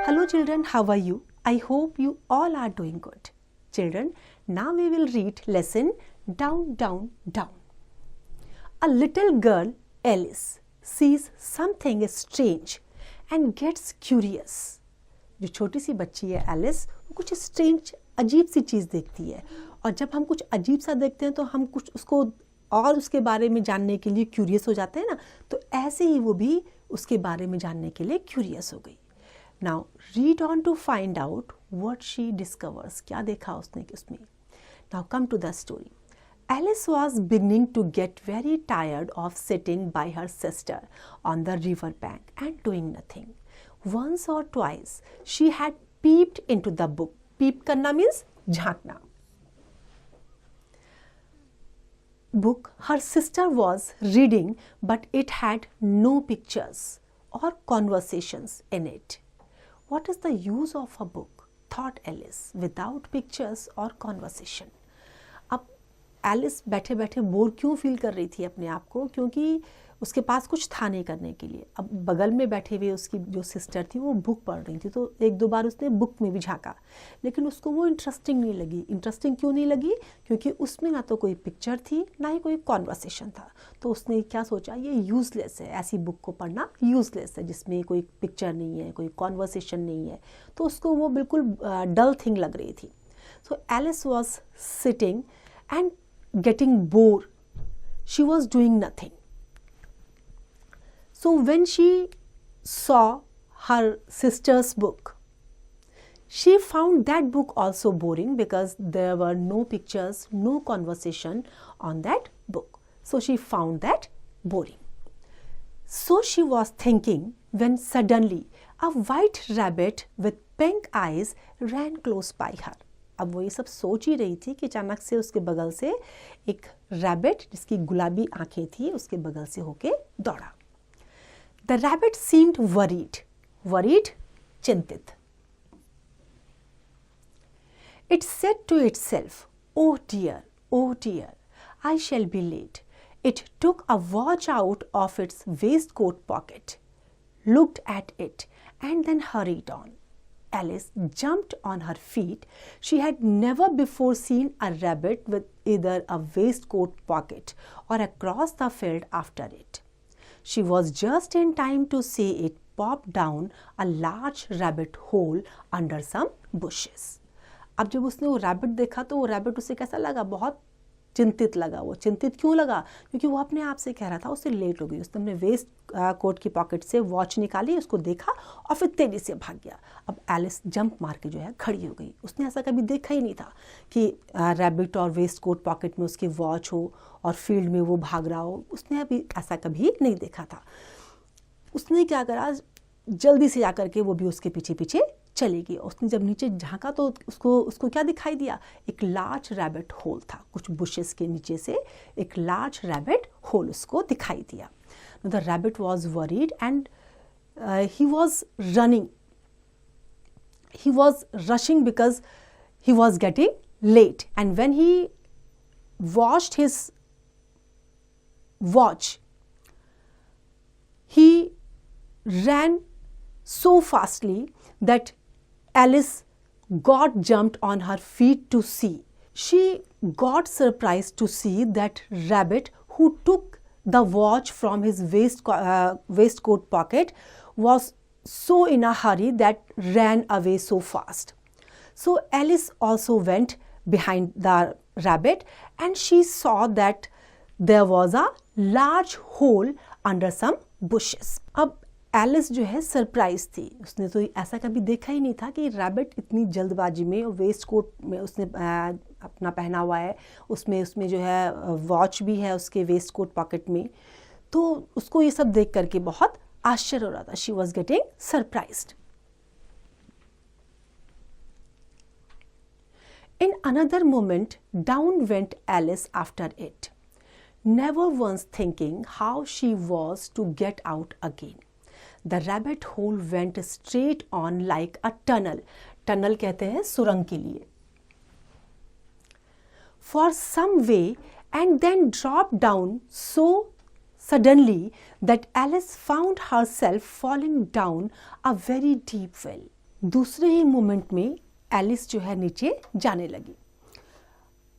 Hello children, how are you? I hope you all are doing good. Children, now we will read lesson Down, Down, Down. A little girl, Alice, sees something strange and gets curious. जो छोटी सी बच्ची है Alice, वो कुछ strange अजीब सी चीज़ देखती है, और जब हम कुछ अजीब सा देखते हैं तो हम कुछ उसको और उसके बारे में जानने के लिए क्यूरियस हो जाते हैं ना, तो ऐसे ही वो भी उसके बारे में जानने के लिए क्यूरियस हो गई. Now read on to find out what she discovers. क्या देखा उसने उसमें. Now come to the story. Alice was beginning to get very tired of sitting by her sister on the river bank and doing nothing. Once or twice she had peeped into the book. Peep करना means झांकना. Book her sister was reading, but it had no pictures or conversations in it. What is the use of a book, thought Alice, without pictures or conversation? अब Alice बैठे बैठे bore क्यों feel कर रही थी अपने आप को, क्योंकि उसके पास कुछ था नहीं करने के लिए. अब बगल में बैठे हुए उसकी जो सिस्टर थी वो बुक पढ़ रही थी, तो एक दो बार उसने बुक में भी झांका, लेकिन उसको वो इंटरेस्टिंग नहीं लगी. इंटरेस्टिंग क्यों नहीं लगी? क्योंकि उसमें ना तो कोई पिक्चर थी ना ही कोई कॉन्वर्सेशन था. तो उसने क्या सोचा, ये यूज़लेस है, ऐसी बुक को पढ़ना यूज़लेस है जिसमें कोई पिक्चर नहीं है, कोई कॉन्वर्सेशन नहीं है. तो उसको वो बिल्कुल डल थिंग लग रही थी. So Alice was sitting and getting bored. She was doing nothing. So when she saw her sister's book, she found that book also boring because there were no pictures, no conversation on that book. So she found that boring. So she was thinking when suddenly a white rabbit with pink eyes ran close by her. अब वो ये सब सोच ही रही थी कि अचानक से उसके बगल से एक रैबिट जिसकी गुलाबी आंखें थी उसके बगल से होके दौड़ा. The rabbit seemed worried. Worried चिंतित. It said to itself, oh dear, I shall be late. It took a watch out of its waistcoat pocket, looked at it and then hurried on. Alice jumped on her feet. She had never before seen a rabbit with either a waistcoat pocket or across the field after it. She was just in time to see it pop down a large rabbit hole under some bushes. अब जब उसने वो rabbit देखा तो वो rabbit उसे कैसा लगा? बहुत चिंतित लगा. वो चिंतित क्यों लगा? क्योंकि वो अपने आप से कह रहा था उससे लेट हो गई. उसने अपने वेस्ट कोट की पॉकेट से वॉच निकाली, उसको देखा और फिर तेजी से भाग गया. अब एलिस जंप मार के जो है खड़ी हो गई. उसने ऐसा कभी देखा ही नहीं था कि रैबिट और वेस्ट कोट पॉकेट में उसकी वॉच हो और फील्ड में वो भाग रहा हो. उसने अभी ऐसा कभी नहीं देखा था. उसने क्या करा, जल्दी से जाकर के वो भी उसके पीछे पीछे चली गई. उसने जब नीचे झांका तो उसको क्या दिखाई दिया? एक लार्ज रैबिट होल था. कुछ बुशेस के नीचे से एक लार्ज रैबिट होल उसको दिखाई दिया. The rabbit was worried and he was running. He was rushing because he was getting late, and when he watched his watch, he ran so fastly that Alice got jumped on her feet to see. She got surprised to see that rabbit who took the watch from his waistcoat pocket was so in a hurry that ran away so fast. So Alice also went behind the rabbit and she saw that there was a large hole under some bushes. अब Alice जो है surprise थी. उसने तो ऐसा कभी देखा ही नहीं था कि रैबिट इतनी जल्दबाजी में, और वेस्ट कोट में उसने अपना पहना हुआ है, उसमें जो है वॉच भी है उसके वेस्ट कोट पॉकेट में. तो उसको ये सब देख करके बहुत आश्चर्य हो रहा था. She was getting surprised. In another moment, down went Alice after it, never once thinking how she was to get out again. The rabbit hole went straight on like a tunnel. Tunnel कहते हैं सुरंग के लिए. For some way and then dropped down so suddenly that Alice found herself falling down a very deep well. दूसरे ही moment में Alice जो है नीचे जाने लगी।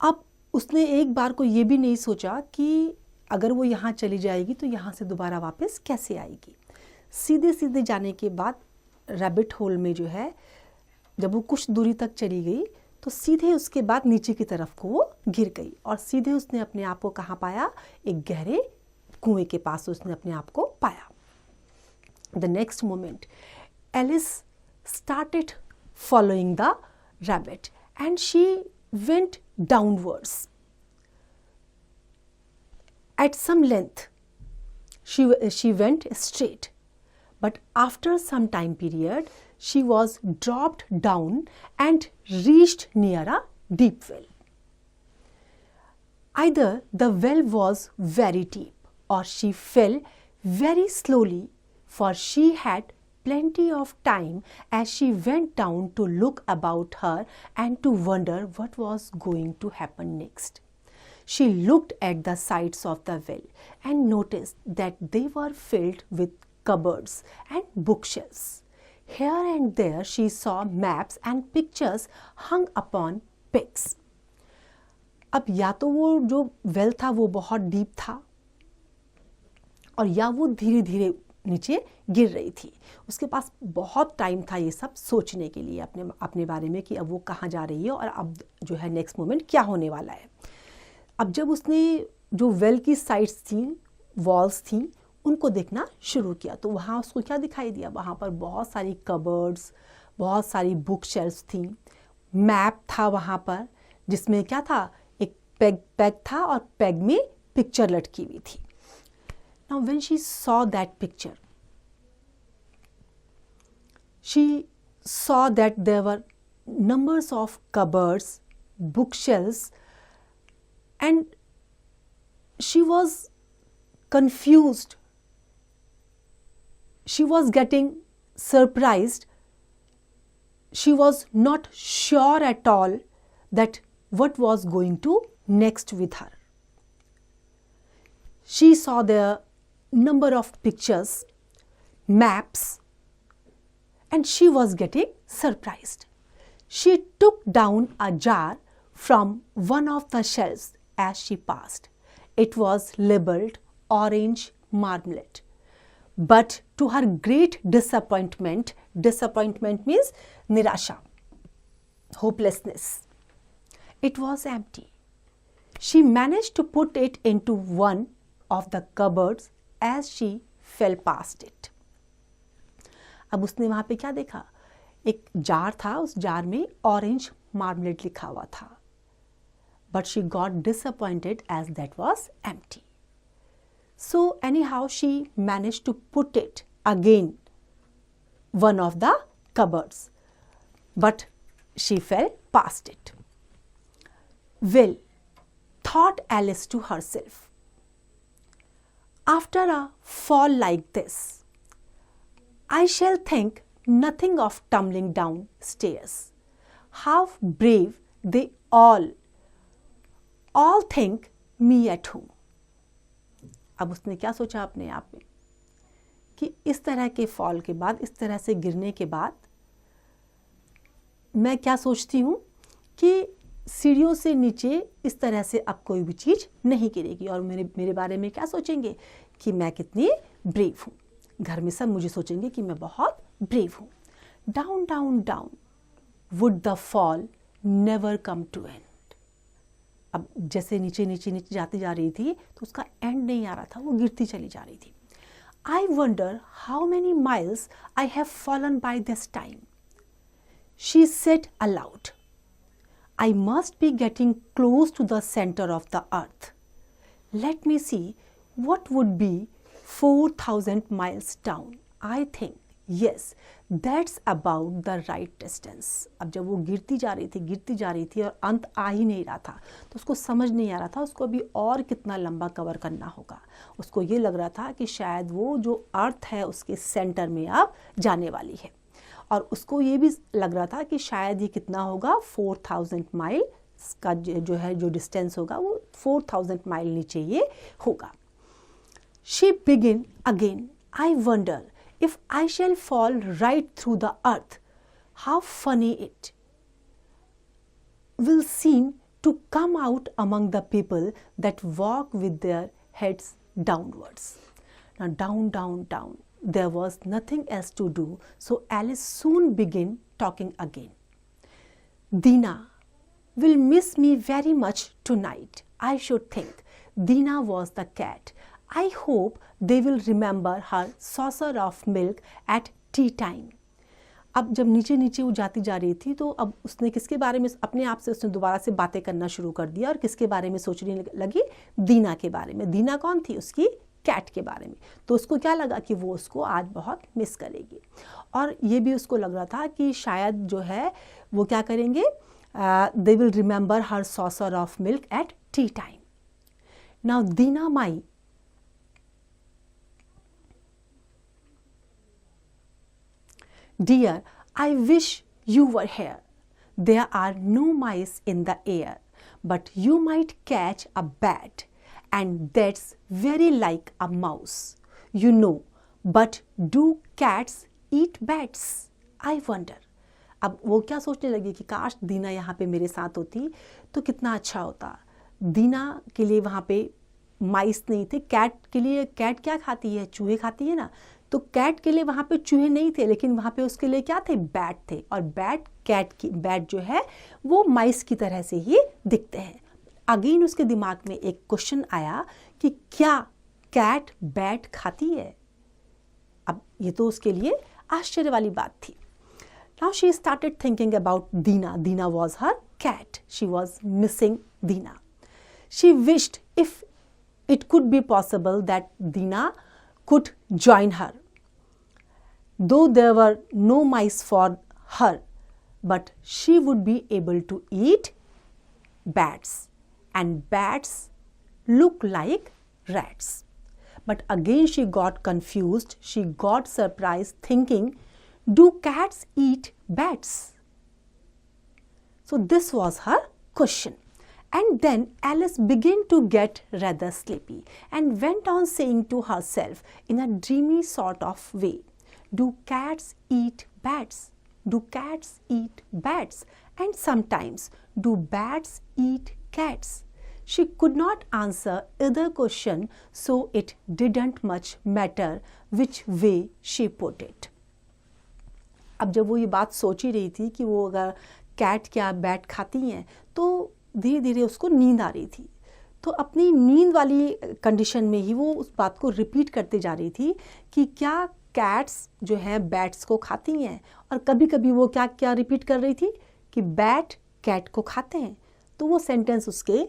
अब उसने एक बार को ये भी नहीं सोचा कि अगर वो यहाँ चली जाएगी तो यहाँ से दोबारा वापस कैसे आएगी। सीधे सीधे जाने के बाद रैबिट होल में जो है जब वो कुछ दूरी तक चली गई तो सीधे उसके बाद नीचे की तरफ को वो गिर गई और सीधे उसने अपने आप को कहाँ पाया, एक गहरे कुएं के पास उसने अपने आप को पाया। The next moment Alice started following the rabbit and she went downwards. At some length, she went straight, but after some time period, she was dropped down and reached near a deep well. Either the well was very deep or she fell very slowly, for she had plenty of time as she went down to look about her and to wonder what was going to happen next. She looked at the sides of the well and noticed that they were filled with cupboards and bookshelves. Here and there she saw maps and pictures hung upon pegs. अब या तो वो जो well था वो बहुत deep था और या वो धीरे धीरे नीचे गिर रही थी। उसके पास बहुत टाइम था ये सब सोचने के लिए अपने बारे में कि अब वो कहाँ जा रही है और अब जो है नेक्स्ट मोमेंट क्या होने वाला है। अब जब उसने जो वेल की साइड्स थी, वॉल्स थी, उनको देखना शुरू किया तो वहाँ उसको क्या दिखाई दिया, वहाँ पर बहुत सारी कबर्ड्स, बहुत सारी बुक शेल्फ्स थी, मैप था वहाँ पर जिसमें क्या था, एक पैग था और पैग में पिक्चर लटकी हुई थी। Now when she saw that picture, she saw that there were numbers of cupboards, bookshelves, and she was confused. She was getting surprised. She was not sure at all that what was going to next with her. She saw the number of pictures, maps, and she was getting surprised. She took down a jar from one of the shelves as she passed. It was labeled orange marmalade. But to her great disappointment means nirasha, hopelessness, it was empty. She managed to put it into one of the cupboards as she fell past it. अब उसने वहाँ पे क्या देखा, एक jar था, उस jar में ऑरेंज मार्मलेड लिखा हुआ था, but she got disappointed as that was empty. So anyhow she managed to put it again one of the cupboards, but she fell past it. Well, thought Alice to herself, after a fall like this, I shall think nothing of tumbling down stairs. How brave they all think me at home. अब उसने क्या सोचा अपने आप में कि इस तरह के फॉल के बाद, इस तरह से गिरने के बाद मैं क्या सोचती हूँ कि सीढ़ियों से नीचे इस तरह से अब कोई भी चीज़ नहीं गिरेगी और मेरे बारे में क्या सोचेंगे कि मैं कितनी ब्रेव हूँ। घर में सब मुझे सोचेंगे कि मैं बहुत ब्रेव हूँ। Down down down would the fall never come to end. अब जैसे नीचे नीचे नीचे जाती जा रही थी तो उसका एंड नहीं आ रहा था, वो गिरती चली जा रही थी। I wonder how many miles I have fallen by this time, she said allowed. I must be getting close to the center of the earth. Let me see what would be 4,000 miles down. I think, yes, that's about the right distance. अब जब वो गिरती जा रही थी और अंत आ ही नहीं रहा था तो उसको समझ नहीं आ रहा था उसको अभी और कितना लंबा कवर करना होगा। उसको ये लग रहा था कि शायद वो जो अर्थ है उसके सेंटर में अब जाने वाली है और उसको ये भी लग रहा था कि शायद ये कितना होगा, 4000 माइल का जो डिस्टेंस होगा वो 4000 माइल नीचे ये होगा। She began again, I wonder if I shall fall right through the earth, how funny it will seem to come out among the people that walk with their heads downwards. Now down, down, down. There was nothing else to do, so Alice soon began talking again. Dina will miss me very much tonight, I should think. Dina was the cat. I hope they will remember her saucer of milk at tea time. अब जब नीचे नीचे वो जाती जा रही थी तो अब उसने किसके बारे में, अपने आप से उसने दोबारा से बातें करना शुरू कर दिया और किसके बारे में सोचने लगी, दीना के बारे में. दीना कौन थी, उसकी कैट के बारे में. तो उसको क्या लगा कि वो उसको आज बहुत मिस करेगी और ये भी उसको लग रहा था कि शायद जो है वो क्या करेंगे, they will remember her saucer of milk at T time. Now Dina my Dear, I wish you were here. There are no mice in the air, but you might catch a bat, and that's very like a mouse. You know, but do cats eat bats? I wonder. अब वो क्या सोचने लगी कि काश दीना यहाँ पे मेरे साथ होती तो कितना अच्छा होता. दीना के लिए वहाँ पे माइस नहीं थे. कैट के लिए, कैट क्या खाती है, चूहे खाती है ना. तो कैट के लिए वहाँ पे चूहे नहीं थे, लेकिन वहाँ पे उसके लिए क्या थे, बैट थे. और बैट जो है वो माइस की तरह से ही दिखते हैं. अगेन उसके दिमाग में एक क्वेश्चन आया कि क्या कैट बैट खाती है. अब ये तो उसके लिए आश्चर्य वाली बात थी. Now she started thinking about Dina. Dina was her cat. She was missing Dina. She wished if it could be possible that Dina could join her. Though there were no mice for her, but she would be able to eat bats, and bats look like rats. But again she got confused. She got surprised, thinking, do cats eat bats? So this was her question. And then Alice began to get rather sleepy and went on saying to herself in a dreamy sort of way, do cats eat bats? Do cats eat bats? And sometimes, do bats eat cats? She could not answer either question, so it didn't much matter which way she put it. अब जब वो ये बात सोच ही रही थी कि वो अगर कैट क्या बैट खाती हैं, तो धीरे धीरे उसको नींद आ रही थी. तो अपनी नींद वाली कंडीशन में ही वो उस बात को रिपीट करते जा रही थी कि क्या कैट्स जो हैं बैट्स को खाती हैं. और कभी कभी वो क्या क्या रिपीट कर रही थी कि बैट कैट को खाते हैं. तो वो सेंटेंस उसके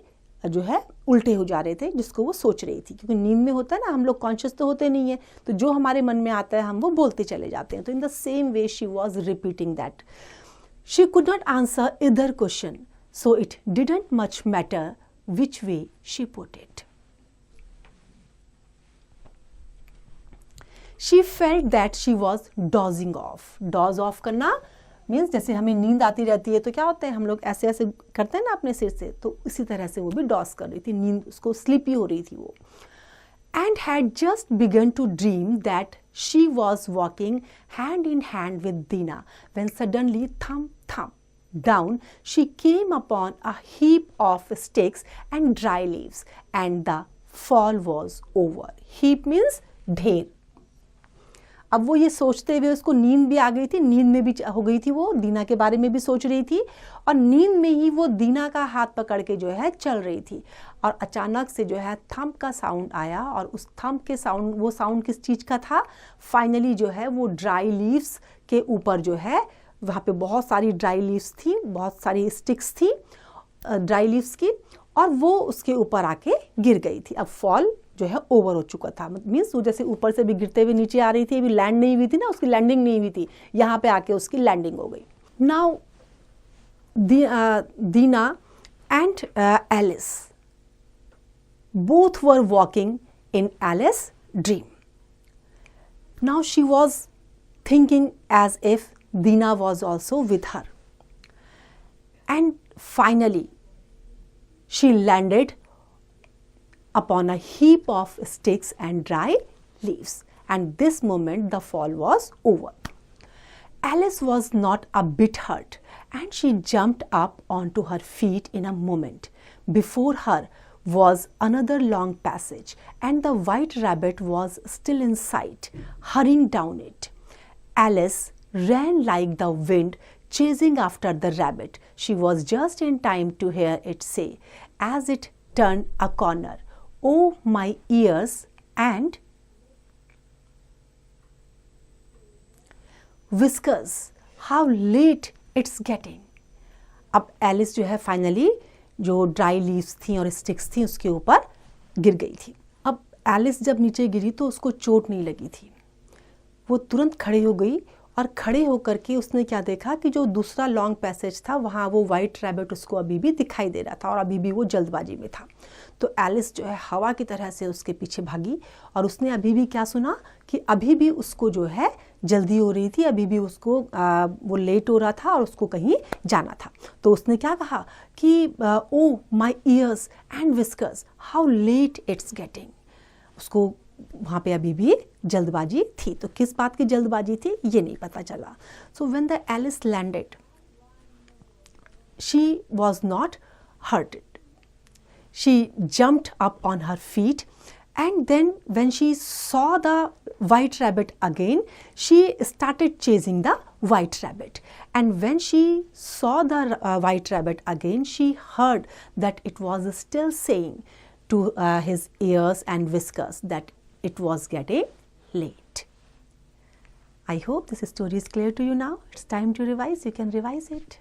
जो है उल्टे हो जा रहे थे जिसको वो सोच रही थी. क्योंकि नींद में होता है ना, हम लोग कॉन्शियस तो होते नहीं है, तो जो हमारे मन में आता है हम वो बोलते चले जाते हैं. तो in the same way she was repeating that. She could not answer इधर question, so it didn't much matter which way she put it. She felt that she was dozing off. Doze off करना means जैसे हमें नींद आती रहती है तो क्या होता है, हम लोग ऐसे ऐसे करते हैं ना अपने सिर से, तो इसी तरह से वो भी डॉज कर रही थी, नींद उसको स्लीपी हो रही थी वो. And had just begun to dream that she was walking hand in hand with Dina when suddenly thump thump down she came upon a heap of sticks and dry leaves, and the fall was over. Heap means ढेर. अब वो ये सोचते हुए उसको नींद भी आ गई थी, नींद में भी हो गई थी, वो दीना के बारे में भी सोच रही थी और नींद में ही वो दीना का हाथ पकड़ के जो है चल रही थी. और अचानक से जो है थंप का साउंड आया और उस थंप के साउंड, वो साउंड किस चीज़ का था, फाइनली जो है वो ड्राई लीव्स के ऊपर जो है वहाँ पे बहुत सारी ड्राई लीव्स थी, बहुत सारी स्टिक्स थी ड्राई लीव्स की, और वो उसके ऊपर आके गिर गई थी. अब फॉल जो है ओवर हो चुका था, मीन्स वो जैसे ऊपर से भी गिरते हुए नीचे आ रही थी, अभी लैंड नहीं हुई थी ना, उसकी लैंडिंग नहीं हुई थी, यहाँ पे आके उसकी लैंडिंग हो गई. Now Dinah and Alice both were walking in Alice's dream. Now she was thinking as if Dina was also with her. And finally, she landed upon a heap of sticks and dry leaves. And this moment the fall was over. Alice was not a bit hurt, and she jumped up onto her feet in a moment. Before her was another long passage, and the White Rabbit was still in sight, hurrying down it. Alice ran like the wind, chasing after the rabbit. She was just in time to hear it say, as it turned a corner, "Oh, my ears and whiskers, how late it's getting." अब Alice जो है finally जो dry leaves थी और sticks थी उसके ऊपर गिर गई थी। अब एलिस जब नीचे गिरी तो उसको चोट नहीं लगी थी। वो तुरंत खड़ी हो गई और खड़े होकर के उसने क्या देखा कि जो दूसरा लॉन्ग पैसेज था वहाँ वो वाइट रैबिट उसको अभी भी दिखाई दे रहा था और अभी भी वो जल्दबाजी में था। तो एलिस जो है हवा की तरह से उसके पीछे भागी और उसने अभी भी क्या सुना कि अभी भी उसको जो है जल्दी हो रही थी, अभी भी उसको वो लेट हो रहा था और उसको कहीं जाना था। तो उसने क्या कहा कि oh my ears and whiskers, how late it's getting. उसको वहाँ पे अभी भी जल्दबाजी थी। तो किस बात की जल्दबाजी थी ये नहीं पता चला। So when the Alice landed she was not hurted. She jumped up on her feet, and then when she saw the White Rabbit again, she started chasing the White Rabbit. And when she saw the White Rabbit again, she heard that it was still saying to his ears and whiskers that it was getting late. I hope this story is clear to you now. It's time to revise. You can revise it.